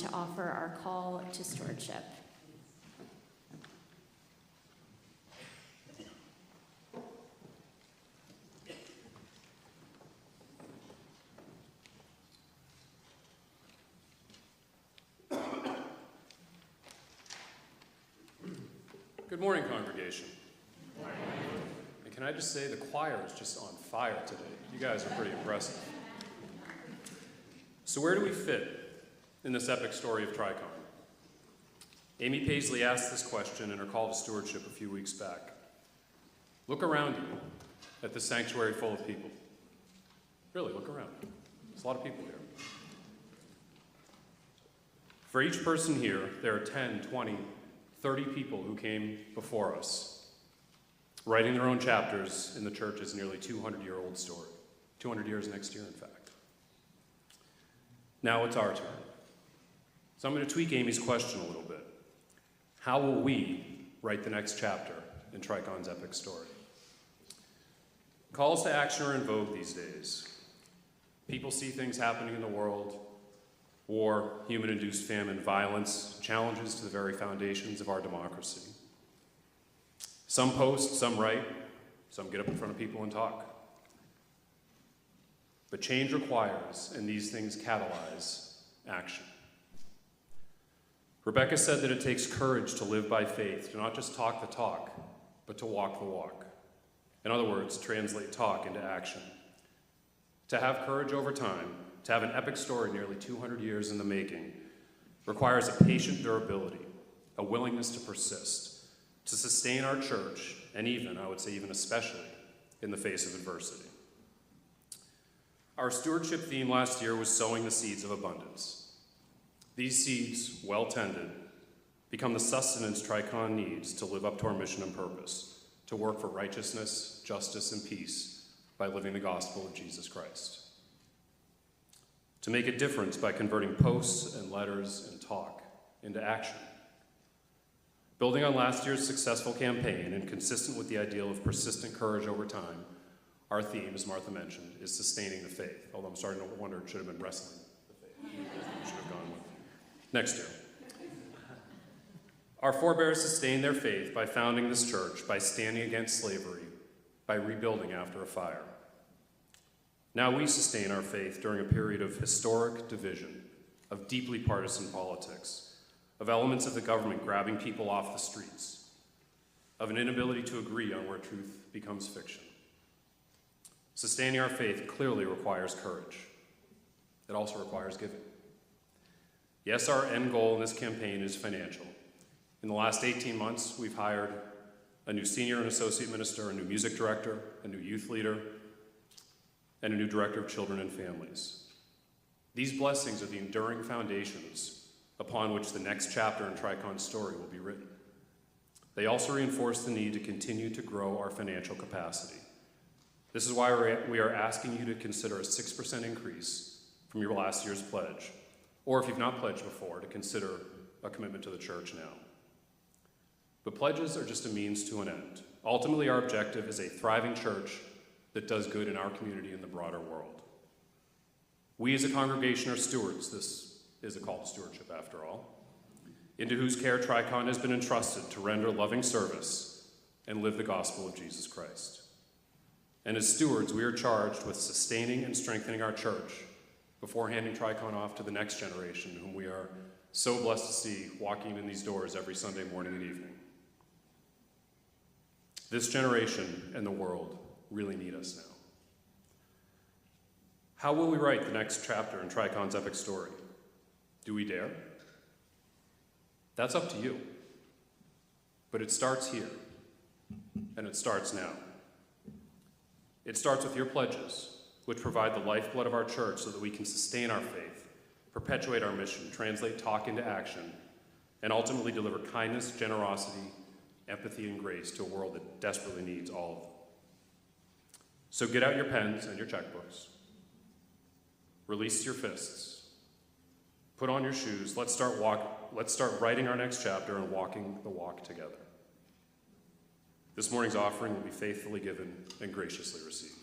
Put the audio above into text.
to offer our call to stewardship. Good morning, congregation. And can I just say, the choir is just on fire today. You guys are pretty impressive. So where do we fit in this epic story of Tricon? Amy Paisley asked this question in her call to stewardship a few weeks back. Look around you at this sanctuary full of people. Really, look around. There's a lot of people here. For each person here, there are 10, 20, 30 people who came before us, writing their own chapters in the church's nearly 200-year-old story. 200 years next year, in fact. Now it's our turn. So I'm going to tweak Amy's question a little bit. How will we write the next chapter in Tricon's epic story? Calls to action are in vogue these days. People see things happening in the world: war, human-induced famine, violence, challenges to the very foundations of our democracy. Some post, some write, some get up in front of people and talk. But change requires, and these things catalyze, action. Rebecca said that it takes courage to live by faith, to not just talk the talk, but to walk the walk. In other words, translate talk into action. To have courage over time, to have an epic story nearly 200 years in the making, requires a patient durability, a willingness to persist, to sustain our church, and even, I would say even especially, in the face of adversity. Our stewardship theme last year was sowing the seeds of abundance. These seeds, well tended, become the sustenance Tricon needs to live up to our mission and purpose, to work for righteousness, justice, and peace by living the gospel of Jesus Christ. To make a difference by converting posts and letters and talk into action. Building on last year's successful campaign and consistent with the ideal of persistent courage over time, our theme, as Martha mentioned, is sustaining the faith, although I'm starting to wonder it should have been wrestling the faith. Should have gone with next year. Our forebears sustained their faith by founding this church, by standing against slavery, by rebuilding after a fire. Now we sustain our faith during a period of historic division, of deeply partisan politics, of elements of the government grabbing people off the streets, of an inability to agree on where truth becomes fiction. Sustaining our faith clearly requires courage. It also requires giving. Yes, our end goal in this campaign is financial. In the last 18 months, we've hired a new senior and associate minister, a new music director, a new youth leader, and a new director of children and families. These blessings are the enduring foundations upon which the next chapter in Tricon's story will be written. They also reinforce the need to continue to grow our financial capacity. This is why we are asking you to consider a 6% increase from your last year's pledge, or if you've not pledged before, to consider a commitment to the church now. But pledges are just a means to an end. Ultimately, our objective is a thriving church that does good in our community and the broader world. We as a congregation are stewards. This is a call to stewardship, after all, into whose care Tricon has been entrusted to render loving service and live the gospel of Jesus Christ. And as stewards, we are charged with sustaining and strengthening our church before handing Tricon off to the next generation, whom we are so blessed to see walking in these doors every Sunday morning and evening. This generation and the world really need us now. How will we write the next chapter in Tricon's epic story? Do we dare? That's up to you. But it starts here, and it starts now. It starts with your pledges, which provide the lifeblood of our church so that we can sustain our faith, perpetuate our mission, translate talk into action, and ultimately deliver kindness, generosity, empathy, and grace to a world that desperately needs all of them. So get out your pens and your checkbooks. Release your fists. Put on your shoes. Let's start writing our next chapter and walking the walk together. This morning's offering will be faithfully given and graciously received.